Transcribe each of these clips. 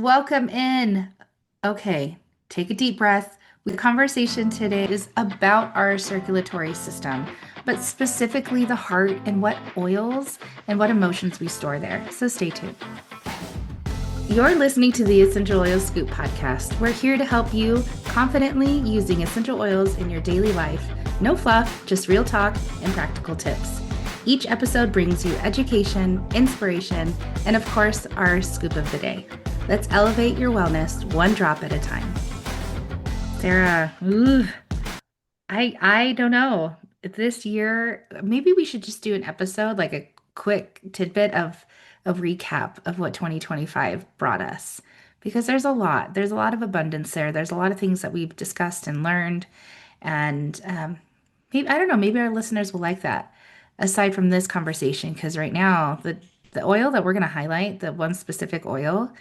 Welcome in. Okay, take a deep breath. The conversation today is about our circulatory system, but specifically the heart and what oils and what emotions we store there. So stay tuned. You're listening to the Essential Oils Scoop podcast. We're here to help you confidently using essential oils in your daily life. No fluff, just real talk and practical tips. Each episode brings you education, inspiration, and of course, our scoop of the day. Let's elevate your wellness one drop at a time. Sarah, I don't know. This year, maybe we should just do an episode, like a quick tidbit of recap of what 2025 brought us. Because there's a lot. There's a lot of abundance there. There's a lot of things that we've discussed and learned. And maybe, I don't know, maybe our listeners will like that. Aside from this conversation, because right now, the oil that we're going to highlight, the one specific oil,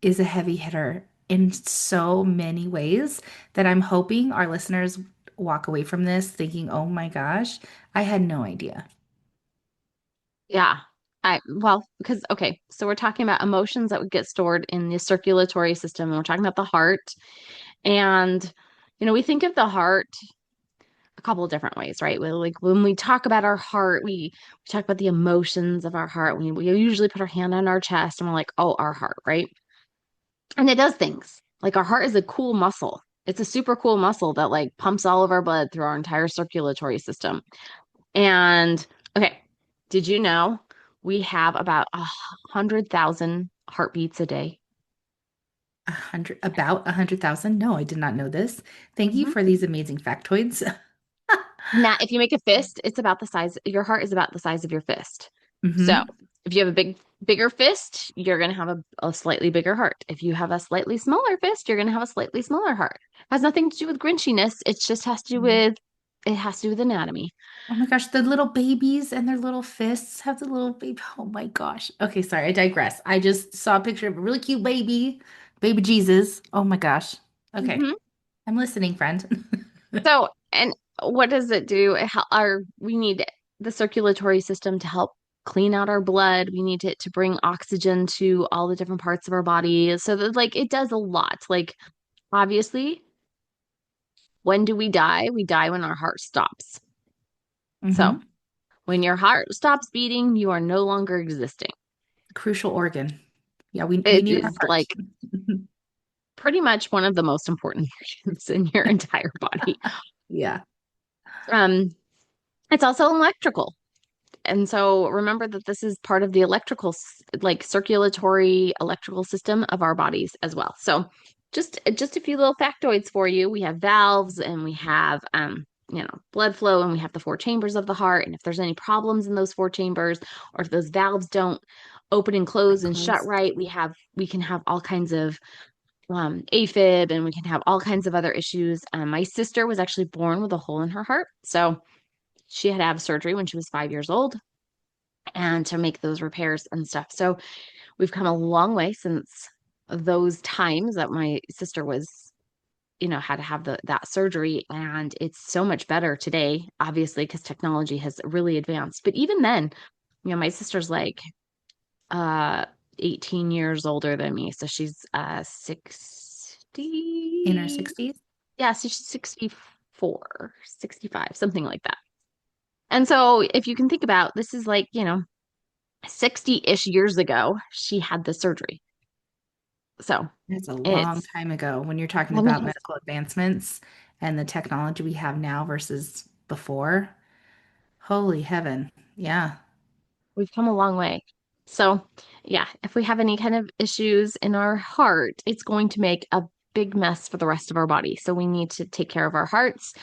is a heavy hitter in so many ways that I'm hoping our listeners walk away from this thinking, oh my gosh, I had no idea. Yeah. Because okay, so we're talking about emotions that would get stored in the circulatory system, and we're talking about the heart. And we think of the heart a couple of different ways, right? Like when we talk about our heart, we talk about the emotions of our heart. We usually put our hand on our chest and we're like, oh, our heart, right? And it does things. Like our heart is a cool muscle. It's a super cool muscle that like pumps all of our blood through our entire circulatory system. And okay, did you know we have about 100,000 heartbeats a day? About 100,000? No, I did not know this. Thank you Mhm. for these amazing factoids. Now, if you make a fist, it's about the size, your heart is about the size of your fist. So Hmm. if you have a bigger fist, you're going to have a slightly bigger heart. If you have a slightly smaller fist, you're going to have a slightly smaller heart. Has nothing to do with grinchiness. It just has to do with anatomy. Oh my gosh, the little babies and their little fists have the little baby. Oh my gosh. Okay, sorry, I digress. I just saw a picture of a really cute baby, baby Jesus. Oh my gosh. Okay, Mhm. I'm listening, friend. So, and what does it do? We need the circulatory system to help clean out our blood. We need it to bring oxygen to all the different parts of our body. So that like it does a lot. Like obviously, when do we die? We die when our heart stops. So, Hmm. when your heart stops beating, you are no longer existing. Crucial organ. Yeah, we It need our is heart. like pretty much one of the most important organs in your entire body. Yeah. Um, it's also electrical. And so remember that this is part of the like circulatory electrical system of our bodies as well. So just a few little factoids for you. We have valves and we have blood flow, and we have the four chambers of the heart. And if there's any problems in those four chambers, or if those valves don't open and close and shut Close. right, we can have all kinds of AFib, and we can have all kinds of other issues. My sister was actually born with a hole in her heart. So she had to have surgery when she was 5 years old and to make those repairs and stuff. So we've come a long way since those times that my sister was, had to have that surgery. And it's so much better today, obviously, because technology has really advanced. But even then, my sister's like uh 18 years older than me. So she's 60. In our 60s. Yeah, so she's 64, 65, something like that. And so if you can think about this is like, 60-ish years ago, she had the surgery. So It's a long it's, time ago when you're talking I mean, about medical advancements and the technology we have now versus before. Holy heaven. Yeah. we've come a long way. So, yeah, if we have any kind of issues in our heart, it's going to make a big mess for the rest of our body. So, we need to take care of our hearts,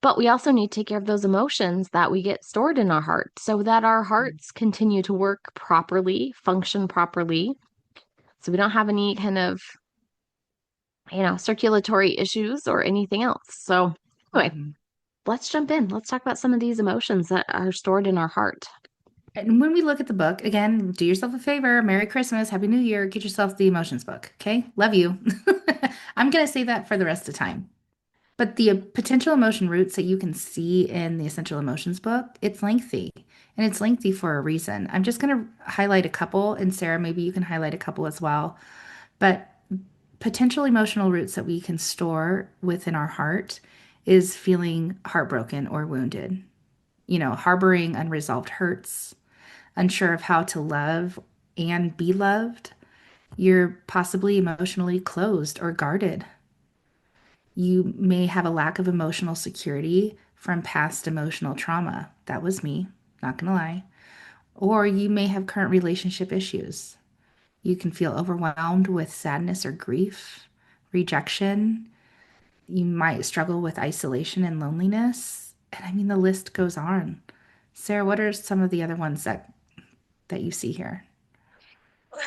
but we also need to take care of those emotions that we get stored in our heart so that our hearts continue to work properly, function properly. So, we don't have any kind of, circulatory issues or anything else. So, anyway, Mhm. let's jump in. Let's talk about some of these emotions that are stored in our heart. And when we look at the book, again, do yourself a favor. Merry Christmas, Happy New Year. Get yourself the emotions book. Okay. Love you. I'm going to say that for the rest of the time. But the potential emotion roots that you can see in the Essential Emotions book, it's lengthy. And it's lengthy for a reason. I'm just going to highlight a couple. And Sarah, maybe you can highlight a couple as well. But potential emotional roots that we can store within our heart is feeling heartbroken or wounded, harboring unresolved hurts, unsure of how to love and be loved. You're possibly emotionally closed or guarded. You may have a lack of emotional security from past emotional trauma. That was me, not gonna lie. Or you may have current relationship issues. You can feel overwhelmed with sadness or grief, rejection. You might struggle with isolation and loneliness. And I mean, the list goes on. Sarah, what are some of the other ones that you see here?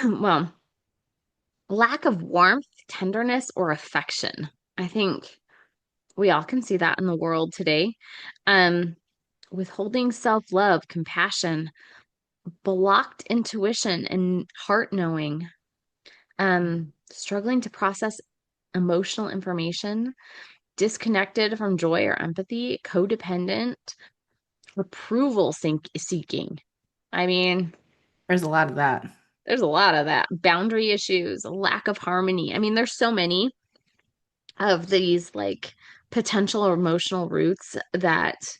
Well, lack of warmth, tenderness, or affection. I think we all can see that in the world today. Um, Withholding self-love, compassion, blocked intuition and heart knowing, struggling to process emotional information, disconnected from joy or empathy, codependent, seeking. I mean, There's a lot of that. there's a lot of that. Boundary issues, lack of harmony. I mean, there's so many of these like potential or emotional roots that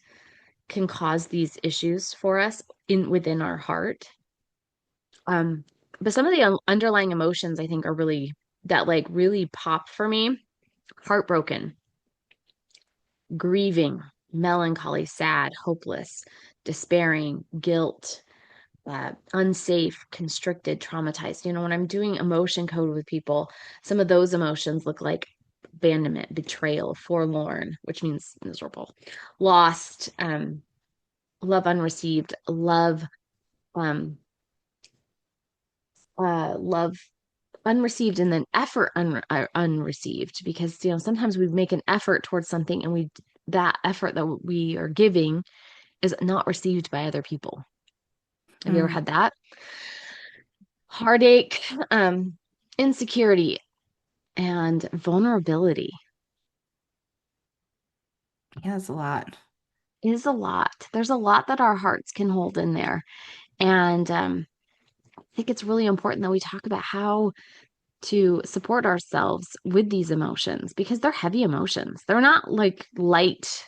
can cause these issues for us in within our heart. Um, but some of the underlying emotions I think are really that like really pop for me. Heartbroken, grieving, melancholy, sad, hopeless, despairing, guilt, unsafe, constricted, traumatized. When I'm doing emotion code with people, some of those emotions look like abandonment, betrayal, forlorn, which means miserable, lost, love unreceived, um, love unreceived, and then effort unreceived. Because sometimes we make an effort towards something, and we that effort that we are giving is not received by other people. Have you ever Mm, had that? Heartache, insecurity, and vulnerability yeah, it's a lot. is a lot. There's a lot that our hearts can hold in there. And I think it's really important that we talk about how to support ourselves with these emotions because they're heavy emotions. They're not like light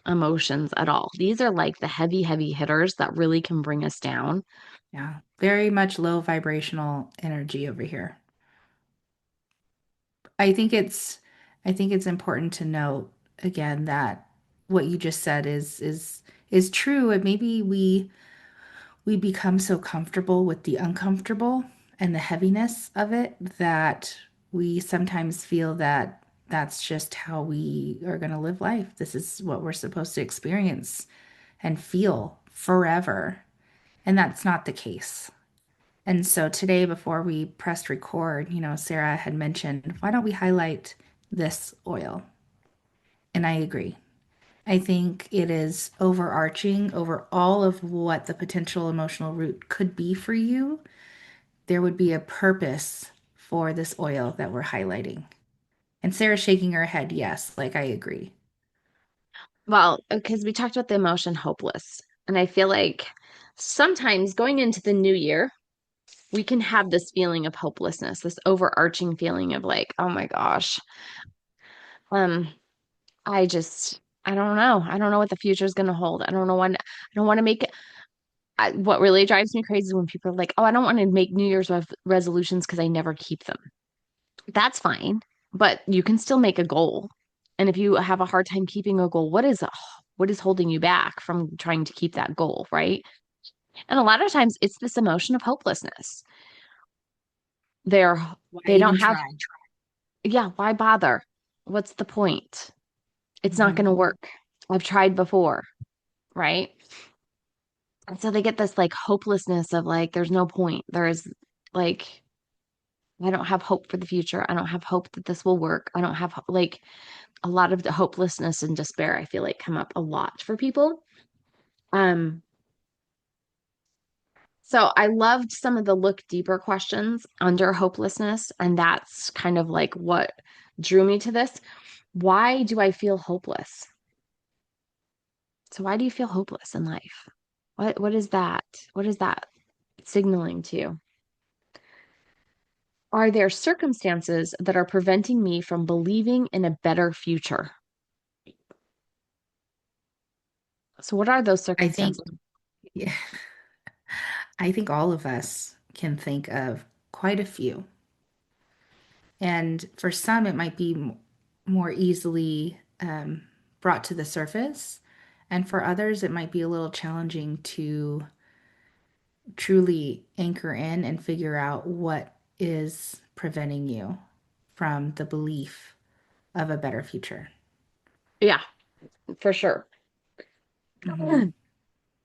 emotions at all. These are like the heavy, heavy hitters that really can bring us down. Yeah, very much low vibrational energy over here. I think it's I think it's important to note again that what you just said is true, and maybe we become so comfortable with the uncomfortable and the heaviness of it that we sometimes feel that that's just how we are going to live life. This is what we're supposed to experience and feel forever. And that's not the case. And so today, before we pressed record, Sarah had mentioned, why don't we highlight this oil? And I agree. I think it is overarching over all of what the potential emotional root could be for you. There would be a purpose for this oil that we're highlighting. And Sarah's shaking her head, yes, like I agree. Well, because we talked about the emotion hopeless. And I feel like sometimes going into the new year, we can have this feeling of hopelessness, this overarching feeling of like, oh my gosh, um, I don't know. I don't know what the future is going to hold. I don't know when, I don't want to make it. What really drives me crazy is when people are like, oh, I don't want to make New Year's resolutions because I never keep them. That's fine, but you can still make a goal. And if you have a hard time keeping a goal, what is holding you back from trying to keep that goal, right? And a lot of times it's this emotion of hopelessness. They're Why they don't even have, try? yeah, why bother? What's the point? It's not Hmm. going to work. I've tried before, right? And so they get this like hopelessness of like, there's no point. There's like, I don't have hope for the future. I don't have hope that this will work. I don't have like a lot of the hopelessness and despair, I feel like come up a lot for people. Um, so I loved some of the look deeper questions under hopelessness, and that's kind of like what drew me to this. Why do I feel hopeless? So why do you feel hopeless in life? What is that? What is that signaling to you? Are there circumstances that are preventing me from believing in a better future? So, what are those I think, circumstances? yeah, I think all of us can think of quite a few. And for some, it might be more easily brought to the surface. And for others, it might be a little challenging to truly anchor in and figure out what is preventing you from the belief of a better future. Yeah, for sure. Hmm.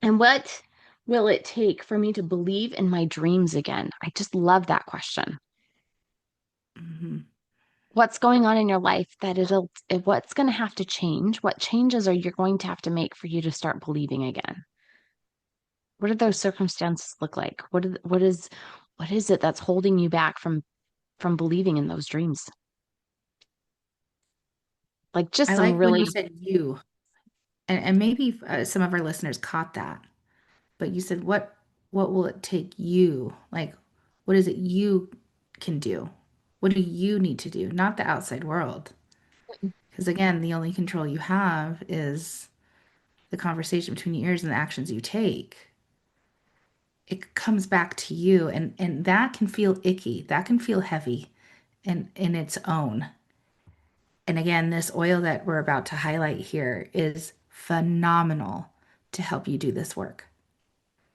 And what will it take for me to believe in my dreams again? I just love that question. Hmm. What's going on in your life that what's going to have to change? What changes are you going to have to make for you to start believing again? What do those circumstances look like? What is it that's holding you back from believing in those dreams? Like just I some like when really you said you, and maybe some of our listeners caught that, but you said, what will it take you? Like, what is it you can do? What do you need to do? Not the outside world. Because again, the only control you have is the conversation between your ears and the actions you take. It comes back to you, and that can feel icky. That can feel heavy in its own. And again, this oil that we're about to highlight here is phenomenal to help you do this work.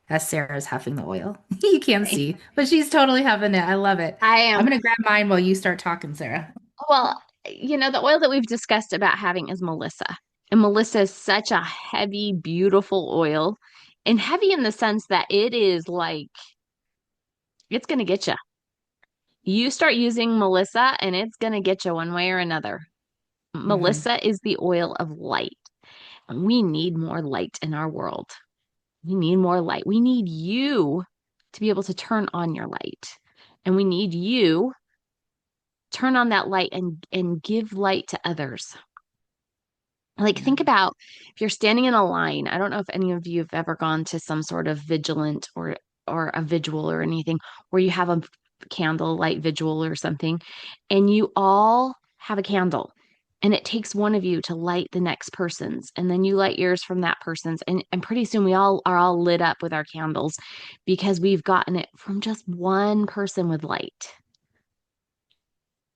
As Sarah's huffing the oil. You can't see, but she's totally huffing it. I love it. I I'm am. gonna grab mine while you start talking, Sarah. Well, the oil that we've discussed about having is Melissa. And Melissa is such a heavy, beautiful oil. And heavy in the sense that it is like, it's going to get you. You start using Melissa, and it's going to get you one way or another. Hmm. Melissa is the oil of light. And we need more light in our world. We need more light. We need you to be able to turn on your light. And we need you turn on that light and give light to others. Like, think Yeah. about if you're standing in a line. I don't know if any of you have ever gone to some sort of vigilant or a vigil or anything where you have a candlelight vigil or something, and you all have a candle. And it takes one of you to light the next person's, and then you light yours from that person's. And pretty soon we all are all lit up with our candles because we've gotten it from just one person with light.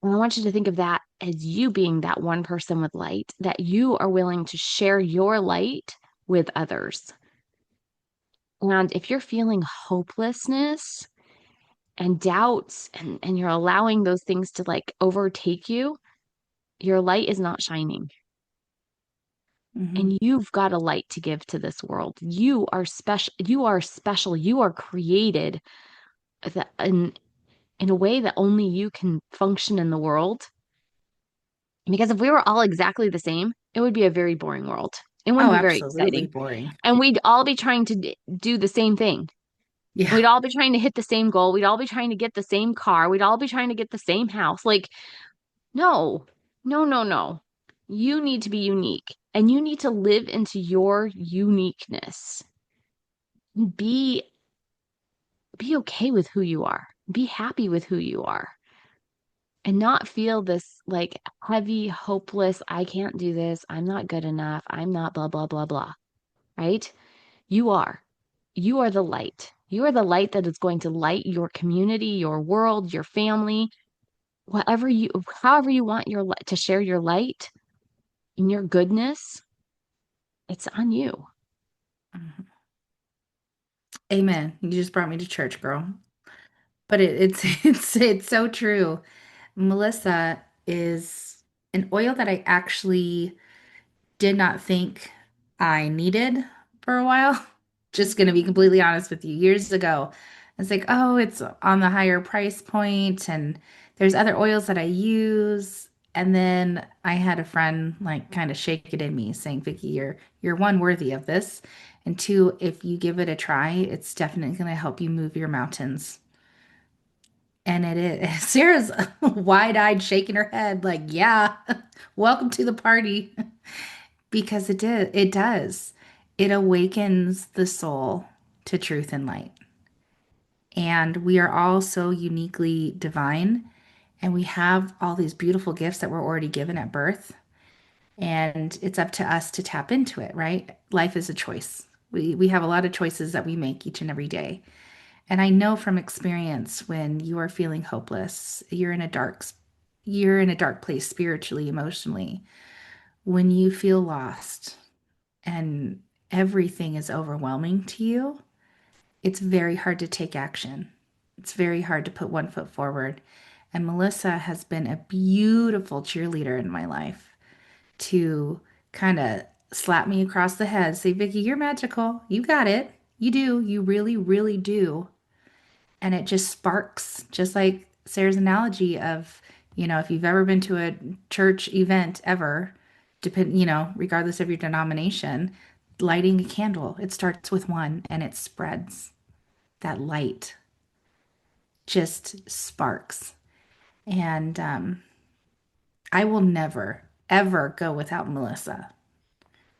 And I want you to think of that as you being that one person with light, that you are willing to share your light with others. And if you're feeling hopelessness and doubts and you're allowing those things to like overtake you, your light is not shining. Hmm. And you've got a light to give to this world. You are special. You are special. You are created in a way that only you can function in the world. Because if we were all exactly the same, it would be a very boring world. It wouldn't Oh, be very absolutely exciting. boring. And we'd all be trying to do the same thing. Yeah. We'd all be trying to hit the same goal. We'd all be trying to get the same car. We'd all be trying to get the same house. Like, no, no, no, no. You need to be unique and you need to live into your uniqueness. Be be okay with who you are. Be happy with who you are and not feel this like heavy, hopeless, I can't do this. I'm not good enough. I'm not blah, blah, blah, blah. Right? You are. You are the light. You are the light that is going to light your community, your world, your family, whatever you, however you want to share your light and your goodness. It's on you. Mhm. Amen. You just brought me to church, girl. But it's so true. Melissa is an oil that I actually did not think I needed for a while. Just gonna be completely honest with you. Years ago, I was like, oh, it's on the higher price point, and there's other oils that I use. And then I had a friend like kind of shake it in me, saying, Vicky, you're one worthy of this. And two, if you give it a try, it's definitely gonna help you move your mountains. And it is. Sarah's wide-eyed shaking her head, like, yeah, welcome to the party. Because it does. It awakens the soul to truth and light. And we are all so uniquely divine. And we have all these beautiful gifts that were already given at birth. And it's up to us to tap into it, right? Life is a choice. We have a lot of choices that we make each and every day. And I know from experience when you are feeling hopeless, you're in a dark place spiritually, emotionally, when you feel lost and everything is overwhelming to you, it's very hard to take action. It's very hard to put one foot forward. And Melissa has been a beautiful cheerleader in my life to kind of slap me across the head, say, Vicky, you're magical. You got it. You do. You really, really do. And it just sparks, just like Sarah's analogy of, if you've ever been to a church event ever, regardless of your denomination, lighting a candle, it starts with one and it spreads. That light just sparks. And I will never, ever go without Melissa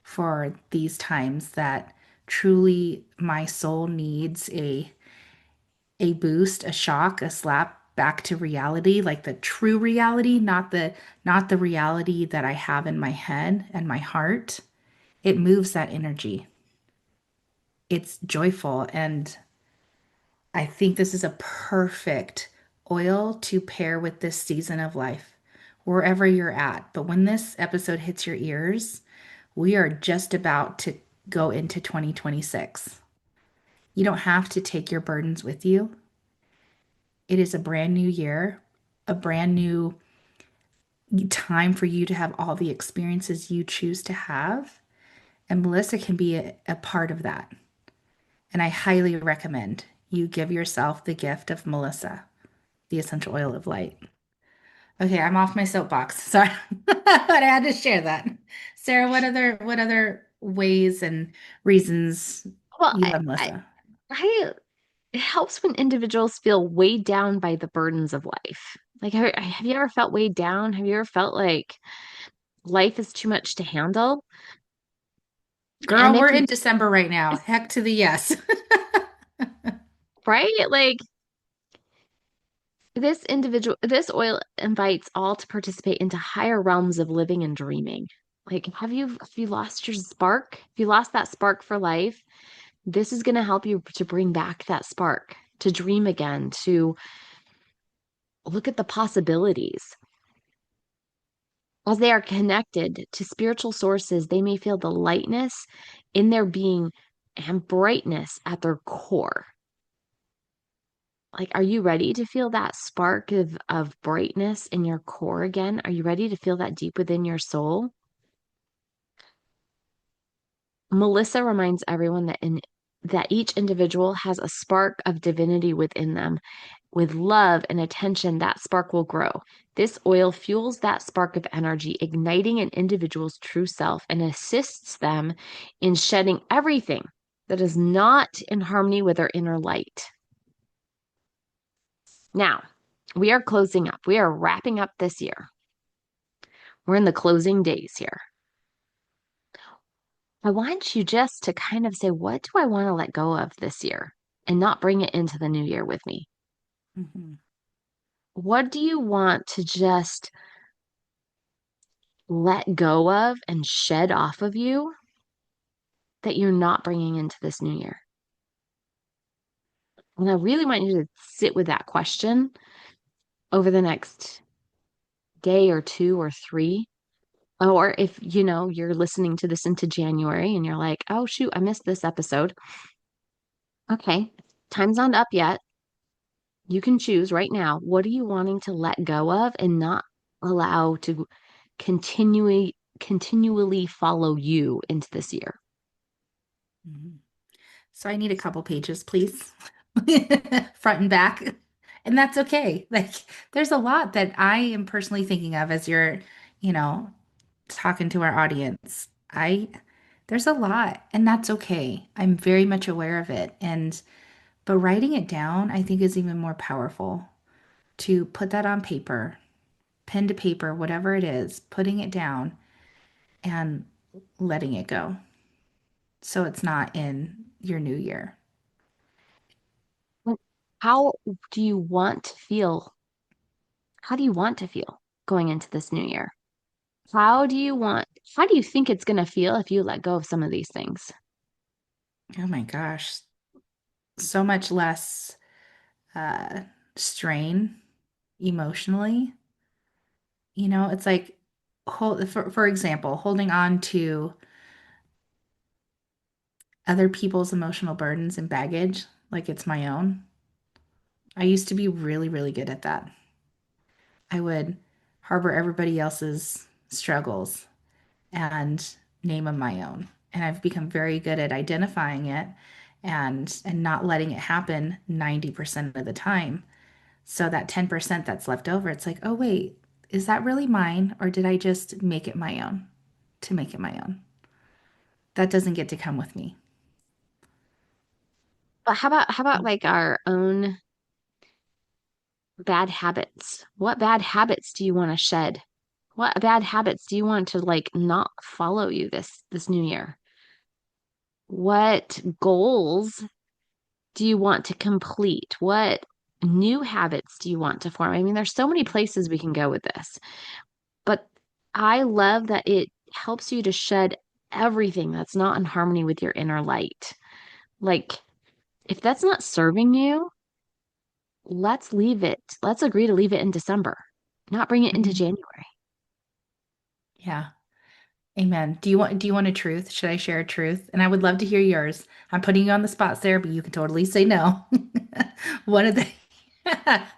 for these times that truly my soul needs a boost, a shock, a slap back to reality, like the true reality, not the reality that I have in my head and my heart. It moves that energy. It's joyful, and I think this is a perfect oil to pair with this season of life, wherever you're at. But when this episode hits your ears, we are just about to go into 2026. You don't have to take your burdens with you. It is a brand new year, a brand new time for you to have all the experiences you choose to have. And Melissa can be a part of that. And I highly recommend you give yourself the gift of Melissa, the essential oil of light. Okay, I'm off my soapbox. Sorry, but I had to share that. Sarah, what other ways and reasons Well, you love Melissa? I it helps when individuals feel weighed down by the burdens of life. Like, have you ever felt weighed down? Have you ever felt like life is too much to handle? And Girl, it we're can, in December right now. Heck to the yes. right? Like, this oil invites all to participate into higher realms of living and dreaming. Like, have you lost your spark? Have you lost that spark for life? This is going to help you to bring back that spark, to dream again, to look at the possibilities. As they are connected to spiritual sources, they may feel the lightness in their being and brightness at their core. Like, are you ready to feel that spark of brightness in your core again? Are you ready to feel that deep within your soul? Melissa reminds everyone that each individual has a spark of divinity within them. With love and attention, that spark will grow. This oil fuels that spark of energy, igniting an individual's true self and assists them in shedding everything that is not in harmony with their inner light. Now, we are closing up. We are wrapping up this year. We're in the closing days here. I want you just to kind of say, what do I want to let go of this year and not bring it into the new year with me? Mhm. What do you want to just let go of and shed off of you that you're not bringing into this new year? And I really want you to sit with that question over the next day or two or three. Or if you're listening to this into January and you're like, oh, shoot, I missed this episode. Okay, time's not up yet. You can choose right now. What are you wanting to let go of and not allow to continually follow you into this year? Mhm. So I need a couple pages, please. Front and back. And that's okay. Like there's a lot that I am personally thinking of as you're, you know, talking to our audience. There's a lot, and that's okay. I'm very much aware of it. But writing it down, I think is even more powerful to put that on paper, pen to paper, whatever it is, putting it down and letting it go. So it's not in your new year. How do you want to feel? How do you want to feel going into this new year? How do you think it's going to feel if you let go of some of these things? Oh my gosh, so much less uh, strain emotionally. It's like for example, holding on to other people's emotional burdens and baggage like it's my own. I used to be really, really good at that. I would harbor everybody else's struggles and name them my own. And I've become very good at identifying it and not letting it happen 90% of the time. So that 10% that's left over, it's like, oh wait, is that really mine or did I just make it my own to make it my own? That doesn't get to come with me. But how about like our own bad habits? What bad habits do you want to shed? What bad habits do you want to like not follow you this new year? What goals do you want to complete? What new habits do you want to form? I mean, there's so many places we can go with this, but I love that it helps you to shed everything that's not in harmony with your inner light. Like, if that's not serving you, let's leave it. Let's agree to leave it in December, not bring it into Mhm. January. Yeah. Amen. Do you want a truth? Should I share a truth? And I would love to hear yours. I'm putting you on the spot, Sarah, but you can totally say no. One of the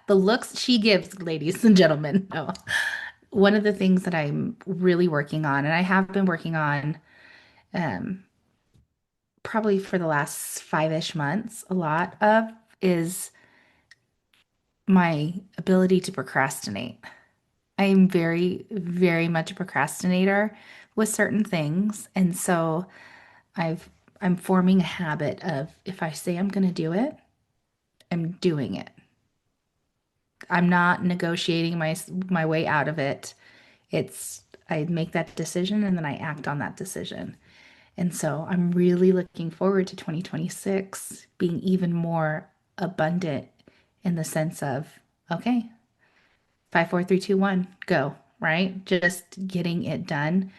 the looks she gives, ladies and gentlemen. No. One of the things that I'm really working on, and I have been working on um, probably for the last 5-ish months, a lot of is my ability to procrastinate. I am very, very much a procrastinator with certain things. And so I've I'm forming a habit of if I say I'm going to do it, I'm doing it. I'm not negotiating my way out of it. It's I make that decision and then I act on that decision. And so I'm really looking forward to 2026 being even more abundant in the sense of, okay, 5, 4, 3, 2, 1, go, right? Just getting it done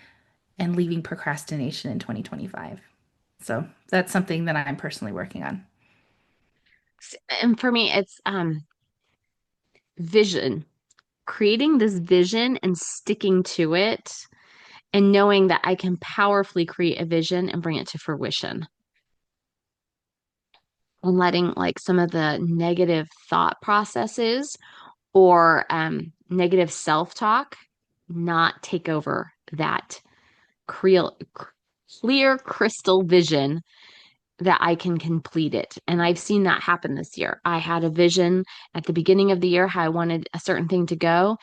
and leaving procrastination in 2025. So that's something that I'm personally working on. And for me, it's vision, creating this vision and sticking to it and knowing that I can powerfully create a vision and bring it to fruition and letting like some of the negative thought processes or negative self-talk not take over that clear, clear crystal vision that I can complete it. And I've seen that happen this year. I had a vision at the beginning of the year how I wanted a certain thing to go,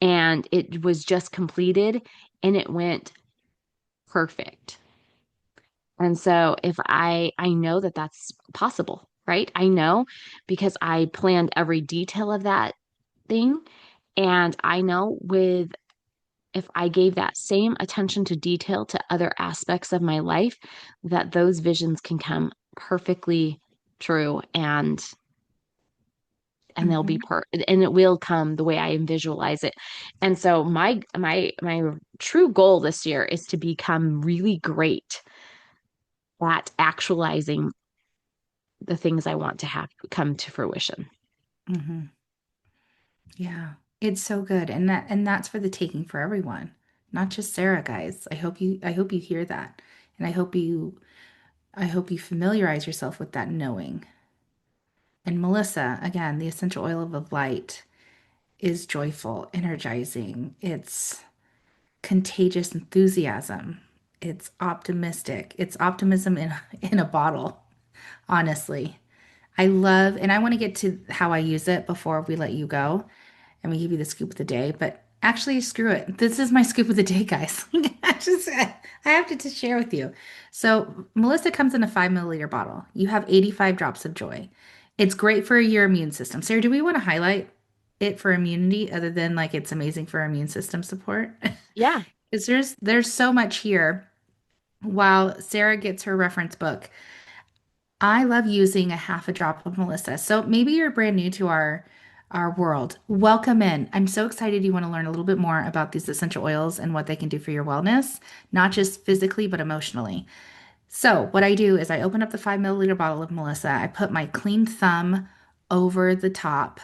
and it was just completed and it went perfect. And so if I know that that's possible, right? I know because I planned every detail of that thing, and I know with if I gave that same attention to detail to other aspects of my life, that those visions can come perfectly true and they'll be Hmm. and it will come the way I visualize it. And so my true goal this year is to become really great at actualizing the things I want to have come to fruition. Hmm. Yeah, it's so good, and that's for the taking for everyone, not just Sarah, guys. I hope you hear that, and I hope you familiarize yourself with that knowing. And Melissa, again, the essential oil of light is joyful, energizing. It's contagious enthusiasm. It's optimistic. It's optimism in a bottle, honestly. I love, and I want to get to how I use it before we let you go and we give you the scoop of the day. But actually, screw it. This is my scoop of the day, guys. I have to just share with you. So, Melissa comes in a 5 milliliter bottle. You have 85 drops of joy. It's great for your immune system. Sarah, do we want to highlight it for immunity other than like it's amazing for immune system support? Yeah. Because there's so much here. While Sarah gets her reference book, I love using a half a drop of Melissa. So maybe you're brand new to our world. Welcome in. I'm so excited you want to learn a little bit more about these essential oils and what they can do for your wellness, not just physically, but emotionally. So, what I do is I open up the 5 milliliter bottle of Melissa. I put my clean thumb over the top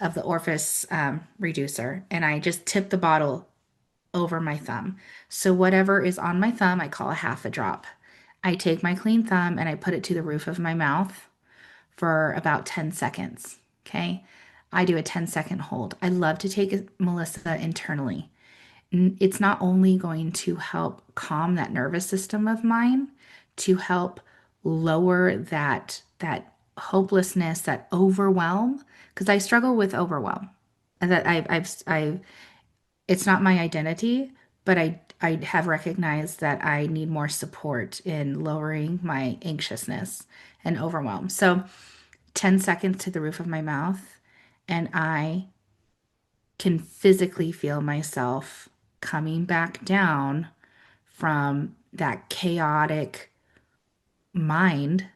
of the orifice reducer, and I just tip the bottle over my thumb. So, whatever is on my thumb, I call a half a drop. I take my clean thumb and I put it to the roof of my mouth for about 10 seconds. Okay. I do a 10-second hold. I love to take Melissa internally. It's not only going to help calm that nervous system of mine, to help lower that hopelessness, that overwhelm, because I struggle with overwhelm. And that I've it's not my identity, but I have recognized that I need more support in lowering my anxiousness and overwhelm. So 10 seconds to the roof of my mouth, and I can physically feel myself coming back down from that chaotic mind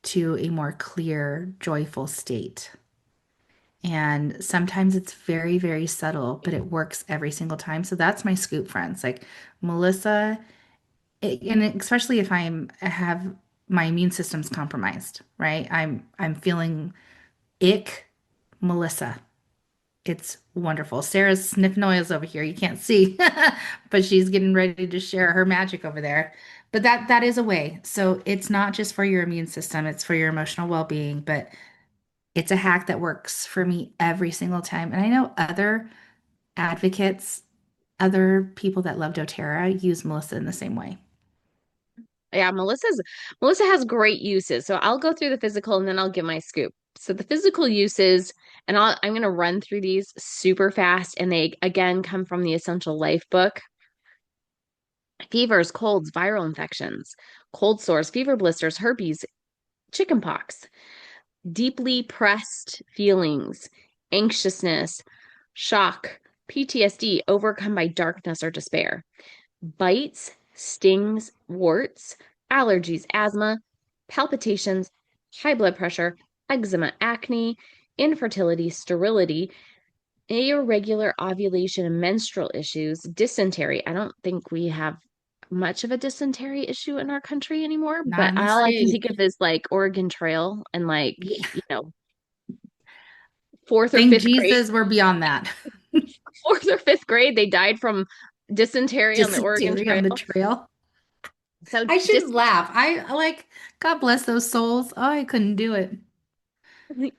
to a more clear, joyful state. And sometimes it's very, very subtle, but it works every single time. So that's my scoop, friends. Like Melissa, and especially if I have my immune system's compromised, right? I'm feeling ick, Melissa. It's wonderful. Sarah's sniff noise over here. You can't see, but she's getting ready to share her magic over there. But that is a way. So it's not just for your immune system, it's for your emotional well-being, but it's a hack that works for me every single time. And I know other advocates, other people that love doTERRA use Melissa in the same way. Yeah, Melissa has great uses. So I'll go through the physical and then I'll give my scoop. So the physical uses, and I'm going to run through these super fast, and they again come from the Essential Life book. Fevers, colds, viral infections, cold sores, fever blisters, herpes, chickenpox, deeply pressed feelings, anxiousness, shock, PTSD overcome by darkness or despair, bites, stings, warts, allergies, asthma, palpitations, high blood pressure, eczema, acne, infertility, sterility, irregular ovulation and menstrual issues, dysentery. I don't think we have much of a dysentery issue in our country anymore, Not but in the all I can States. think of is like Oregon Trail and like, Yeah. fourth or Thank fifth grade, Jesus we're beyond that. fourth or fifth grade, they died from dysentery on the Oregon Dysentery Trail. on the trail. So I shouldn't laugh. I like, God bless those souls. Oh, I couldn't do it.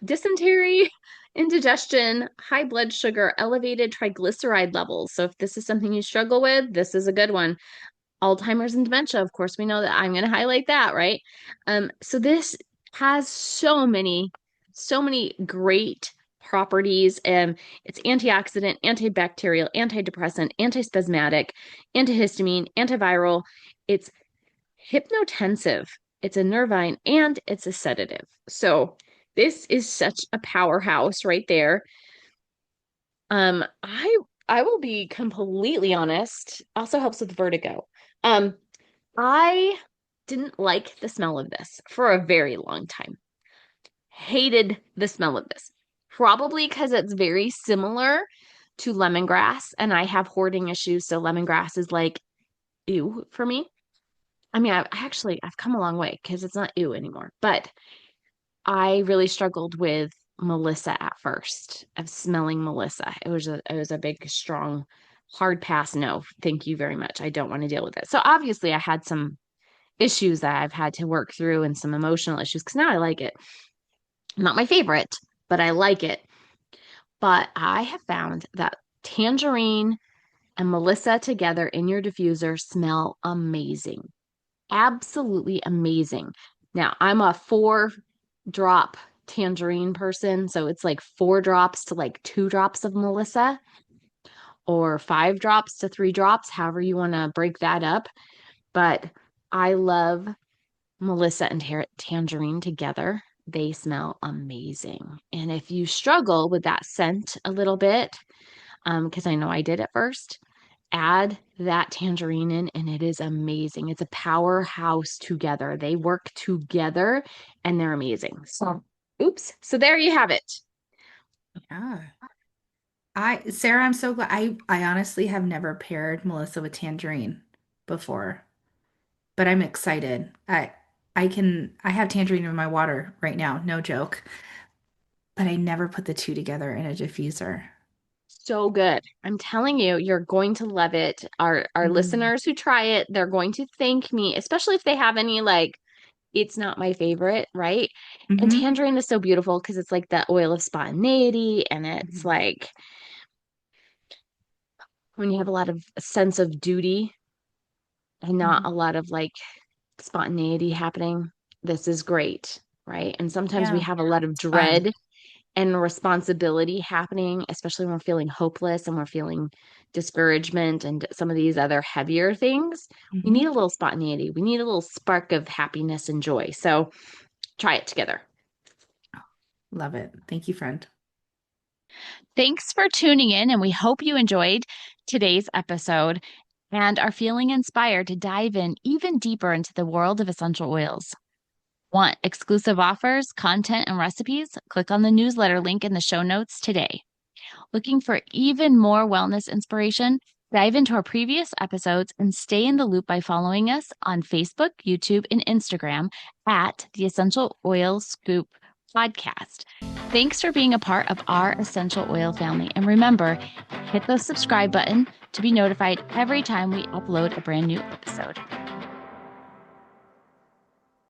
dysentery, indigestion, high blood sugar, elevated triglyceride levels. So if this is something you struggle with, this is a good one. Alzheimer's and dementia, of course, we know that. I'm going to highlight that, right? So this has so many great properties. And it's antioxidant, antibacterial, antidepressant, antispasmodic, antihistamine, antiviral. It's hypnotensive, it's a nervine, and it's a sedative. So this is such a powerhouse right there. Um, I I will be completely honest. Also helps with vertigo. Um, I didn't like the smell of this for a very long time. Hated the smell of this. Probably because it's very similar to lemongrass, and I have hoarding issues, so lemongrass is like ew for me. I mean, I've come a long way because it's not ew anymore, but I really struggled with Melissa at first, of smelling Melissa. It was a big, strong, hard pass. No, thank you very much. I don't want to deal with it. So obviously I had some issues that I've had to work through and some emotional issues because now I like it. Not my favorite, but I like it. But I have found that tangerine and Melissa together in your diffuser smell amazing. Absolutely amazing. Now, I'm a 4 drop tangerine person, so it's like 4 drops to like 2 drops of Melissa, or 5 drops to 3 drops, however you want to break that up. But I love Melissa and tangerine together. They smell amazing. And if you struggle with that scent a little bit, because I know I did at first, add that tangerine in, and it is amazing. It's a powerhouse together. They work together and they're amazing. So, oops. So there you have it. Yeah. Sarah, I'm so glad. I honestly have never paired Melissa with Tangerine before, but I'm excited. I have Tangerine in my water right now, no joke, but I never put the two together in a diffuser. So good. I'm telling you, you're going to love it. Our Mm. listeners who try it, they're going to thank me, especially if they have any like it's not my favorite, right? And Hmm. tangerine is so beautiful because it's like the oil of spontaneity and it's Hmm. like when you have a lot of sense of duty and not Hmm. a lot of like spontaneity happening, this is great, right? And sometimes we Yeah, have a lot of it's fun. dread and responsibility happening, especially when we're feeling hopeless and we're feeling discouragement and some of these other heavier things. We need Hmm. a little spontaneity. We need a little spark of happiness and joy. So try it together. Love it. Thank you, friend. Thanks for tuning in, and we hope you enjoyed today's episode and are feeling inspired to dive in even deeper into the world of essential oils. Want exclusive offers, content, and recipes? Click on the newsletter link in the show notes today. Looking for even more wellness inspiration? Dive into our previous episodes and stay in the loop by following us on Facebook, YouTube, and Instagram at the Essential Oil Scoop Podcast. Thanks for being a part of our essential oil family. And remember, hit the subscribe button to be notified every time we upload a brand new episode.